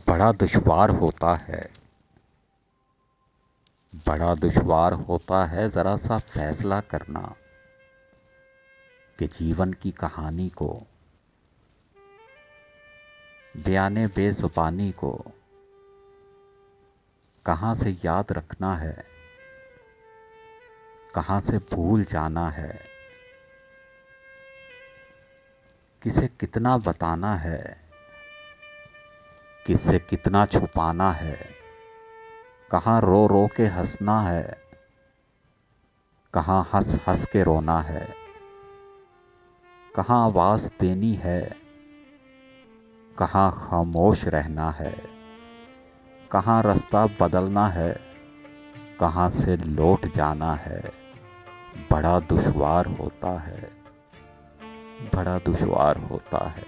बड़ा दुश्वार होता है, बड़ा दुश्वार होता है ज़रा सा फैसला करना कि जीवन की कहानी को, बयाने बेज़ुबानी को कहाँ से याद रखना है, कहाँ से भूल जाना है, किसे कितना बताना है, किससे कितना छुपाना है, कहाँ रो रो के हंसना है, कहाँ हंस हंस के रोना है, कहाँ आवाज़ देनी है, कहाँ खामोश रहना है, कहाँ रास्ता बदलना है, कहाँ से लौट जाना है। बड़ा दुश्वार होता है, बड़ा दुश्वार होता है।